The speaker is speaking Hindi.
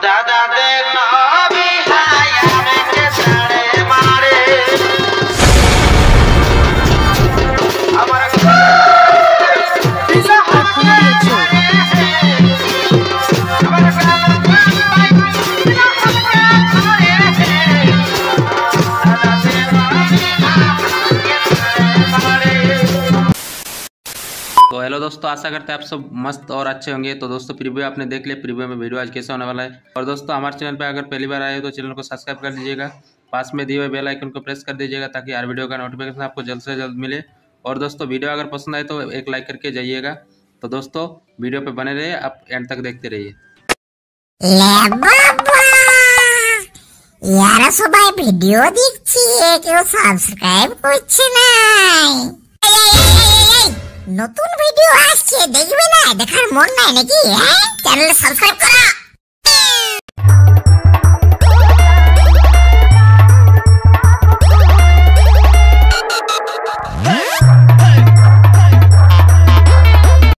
दादा देखो बिहाया में के साड़े मारे हमारा तो हेलो दोस्तों, आशा करते हैं आप सब मस्त और अच्छे होंगे। तो दोस्तों प्रीव्यू आपने देख लिया, प्रीव्यू में वीडियो आज कैसे होने वाला है। और दोस्तों हमारे चैनल पर अगर पहली बार आए हो तो चैनल को सब्सक्राइब कर लीजिएगा, पास में दिए हुए बेल आइकन को प्रेस कर दीजिएगा ताकि हर वीडियो का नोटिफिकेशन आपको जल्द से जल्द मिले। और दोस्तों वीडियो अगर पसंद आए तो एक लाइक करके जाइएगा। तो दोस्तों वीडियो पे बने रहिए, आप एंड तक देखते रहिए। यारा सबाई ভিডিও দেখছি কেউ সাবস্ক্রাইব করছে না। নতুন ভিডিও আসছে দেখবে না, দেখার মন নাই নাকি? চ্যানেল সাবস্ক্রাইব করো।